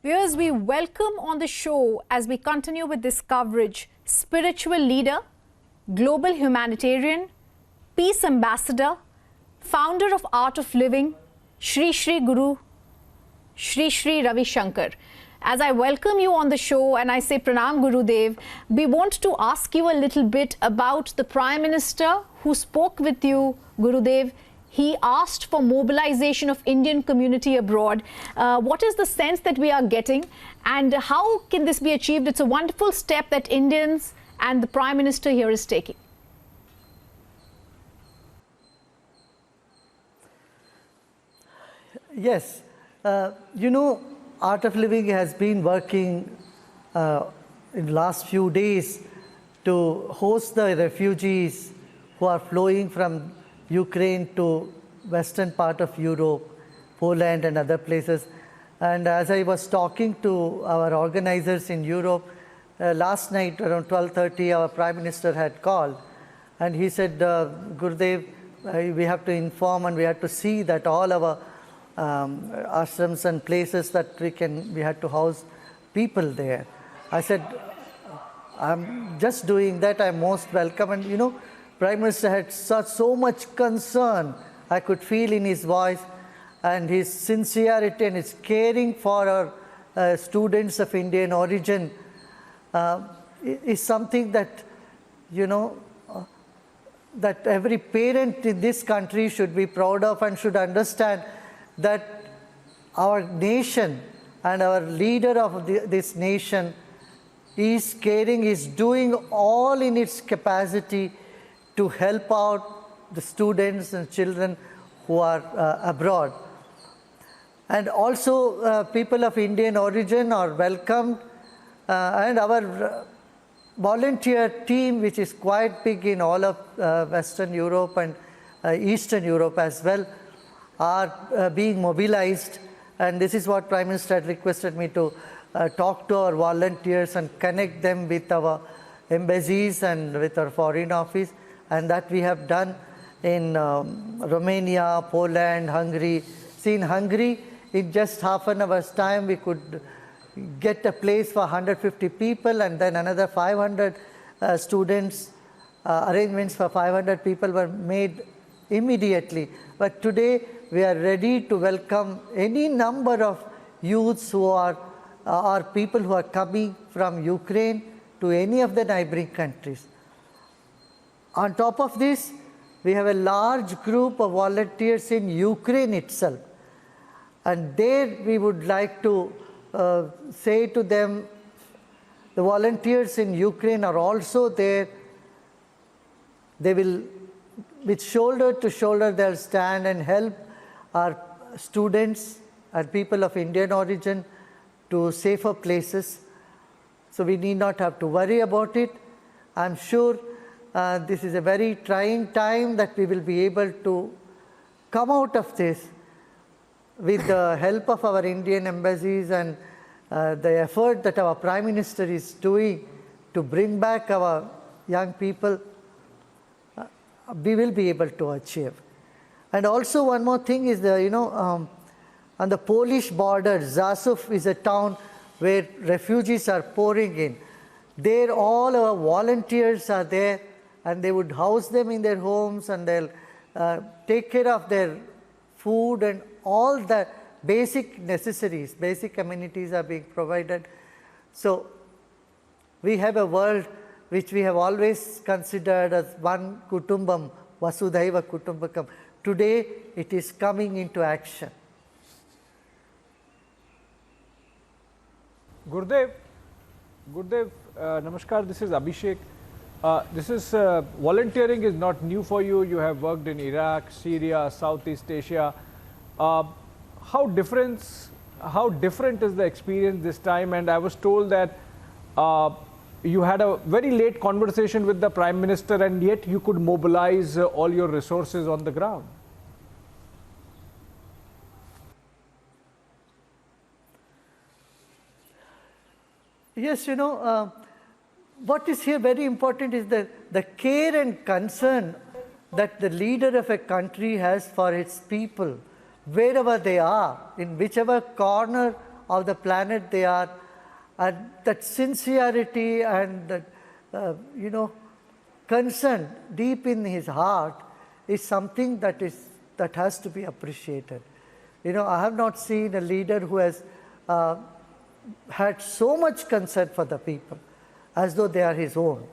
Viewers, we welcome on the show as we continue with this coverage, spiritual leader, global humanitarian, peace ambassador, founder of Art of Living, Shri Shri Guru, Shri Shri Ravishankar. As I welcome you on the show and I say Pranam Gurudev, we want to ask you a little bit about the Prime Minister who spoke with you, Gurudev. He asked for mobilization of Indian community abroad. What is the sense that we are getting and how can this be achieved? It's a wonderful step that Indians and the Prime Minister here is taking. Yes, Art of Living has been working in the last few days to host the refugees who are flowing from Ukraine to western part of Europe, Poland and other places. And as I was talking to our organizers in Europe, last night around 12:30 our Prime Minister had called and he said, Gurudev, we have to inform and we have to see that all our ashrams and places that we had to house people there. I said, I'm just doing that, I'm most welcome. And Prime Minister had so much concern, I could feel in his voice, and his sincerity and his caring for our students of Indian origin is something that, that every parent in this country should be proud of and should understand that our nation and our leader of this nation is caring, is doing all in its capacity to help out the students and children who are abroad. And also people of Indian origin are welcomed and our volunteer team, which is quite big in all of Western Europe and Eastern Europe as well, are being mobilized. And this is what Prime Minister had requested me to talk to our volunteers and connect them with our embassies and with our foreign office. And that we have done in Romania, Poland, Hungary. See, in Hungary, in just half an hour's time, we could get a place for 150 people and then another 500 students. Arrangements for 500 people were made immediately. But today, we are ready to welcome any number of youths who are people who are coming from Ukraine to any of the neighboring countries. On top of this, we have a large group of volunteers in Ukraine itself. And there we would like to say to them, the volunteers in Ukraine are also there. They will, with shoulder to shoulder, they'll stand and help our students and people of Indian origin to safer places. So we need not have to worry about it. I'm sure this is a very trying time that we will be able to come out of this with the help of our Indian embassies and the effort that our Prime Minister is doing to bring back our young people, we will be able to achieve. And also one more thing is, on the Polish border, Zasów is a town where refugees are pouring in. There all our volunteers are there and they would house them in their homes and they'll take care of their food and all the basic necessities, basic amenities are being provided. So we have a world which we have always considered as one kutumbam, vasudhaiva kutumbakam. Today it is coming into action. Gurudev, namaskar, this is Abhishek. Volunteering is not new for you. You have worked in Iraq, Syria, Southeast Asia. How different is the experience this time? And I was told that you had a very late conversation with the Prime Minister and yet you could mobilize all your resources on the ground. Yes, what is here very important is the care and concern that the leader of a country has for its people, wherever they are, in whichever corner of the planet they are, and that sincerity and that, concern deep in his heart is something that has to be appreciated. I have not seen a leader who has had so much concern for the people, as though they are his own.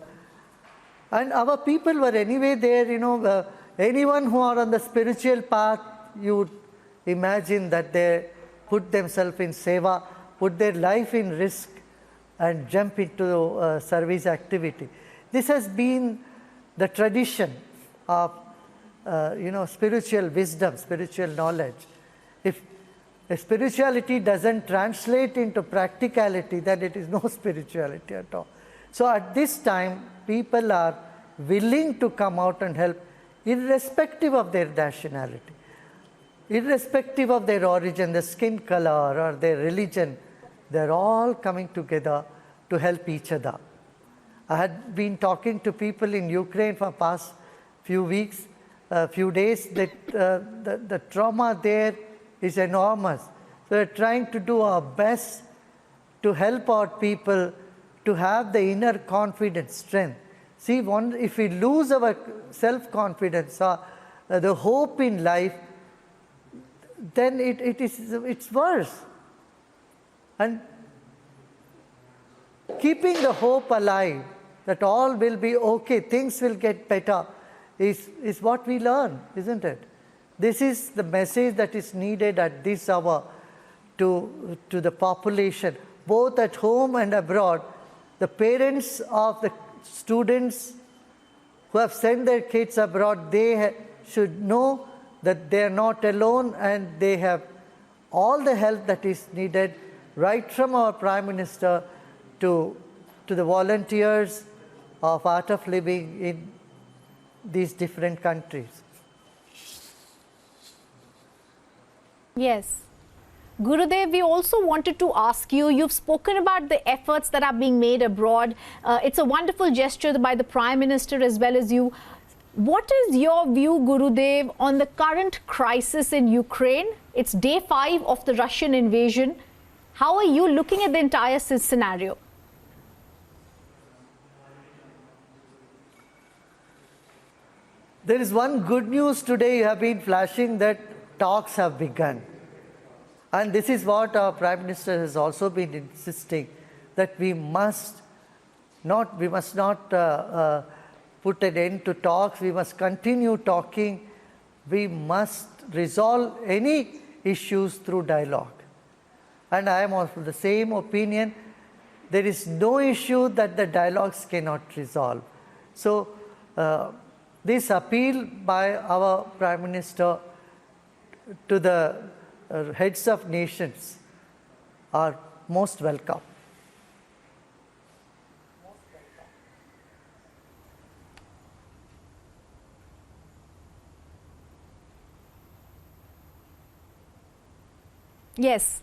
And our people were anyway there, anyone who are on the spiritual path, you would imagine that they put themselves in seva, put their life in risk, and jump into service activity. This has been the tradition of spiritual wisdom, spiritual knowledge. If spirituality doesn't translate into practicality, then it is no spirituality at all. So at this time, people are willing to come out and help, irrespective of their nationality, irrespective of their origin, their skin color or their religion. They're all coming together to help each other. I had been talking to people in Ukraine for past few weeks, few days, that the trauma there is enormous. So we're trying to do our best to help our people to have the inner confidence, strength. See, if we lose our self-confidence or the hope in life, then it's worse. And keeping the hope alive, that all will be okay, things will get better, is what we learn, isn't it? This is the message that is needed at this hour to the population, both at home and abroad. The parents of the students who have sent their kids abroad, they should know that they are not alone and they have all the help that is needed, right from our Prime Minister to the volunteers of Art of Living in these different countries. Yes. Gurudev, we also wanted to ask you, you've spoken about the efforts that are being made abroad. It's a wonderful gesture by the Prime Minister as well as you. What is your view, Gurudev, on the current crisis in Ukraine? It's day 5 of the Russian invasion. How are you looking at the entire scenario? There is one good news today you have been flashing, that talks have begun. And this is what our Prime Minister has also been insisting, that we must not put an end to talks. We must continue talking. We must resolve any issues through dialogue. And I am of the same opinion. There is no issue that the dialogues cannot resolve. So this appeal by our Prime Minister to the heads of nations are most welcome. Yes.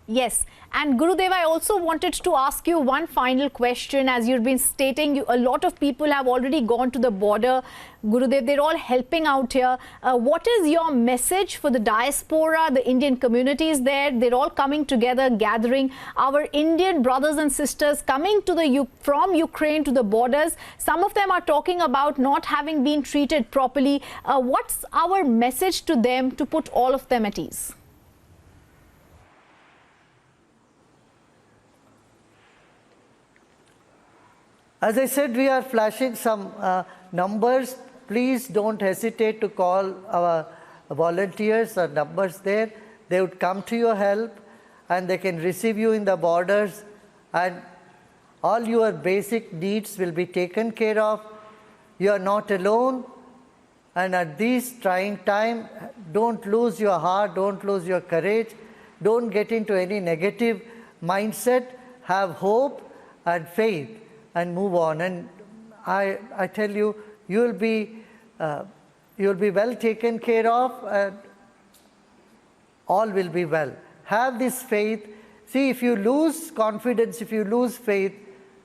Yes. And Gurudev, I also wanted to ask you one final question. As you've been stating, a lot of people have already gone to the border. Gurudev, they're all helping out here. What is your message for the diaspora, the Indian communities there? They're all coming together, gathering. Our Indian brothers and sisters coming to from Ukraine to the borders. Some of them are talking about not having been treated properly. What's our message to them to put all of them at ease? As I said, we are flashing some numbers. Please don't hesitate to call our volunteers or numbers there. They would come to your help and they can receive you in the borders, and all your basic needs will be taken care of. You are not alone, and at this trying time, don't lose your heart, don't lose your courage, don't get into any negative mindset. Have hope and faith and move on. And I tell you, you'll be well taken care of, and all will be well. Have this faith. See, if you lose confidence, if you lose faith,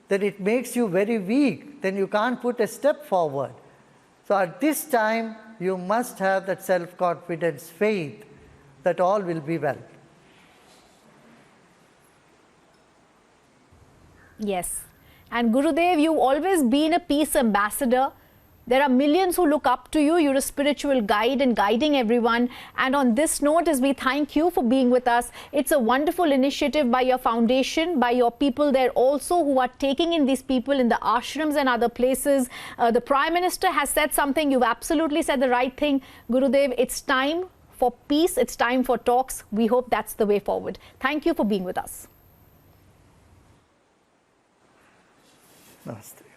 then it makes you very weak. Then you can't put a step forward. So at this time, you must have that self-confidence, faith, that all will be well. Yes. And Gurudev, you've always been a peace ambassador. There are millions who look up to you. You're a spiritual guide and guiding everyone. And on this note, as we thank you for being with us, it's a wonderful initiative by your foundation, by your people there also who are taking in these people in the ashrams and other places. The Prime Minister has said something. You've absolutely said the right thing. Gurudev, it's time for peace. It's time for talks. We hope that's the way forward. Thank you for being with us. Namaste.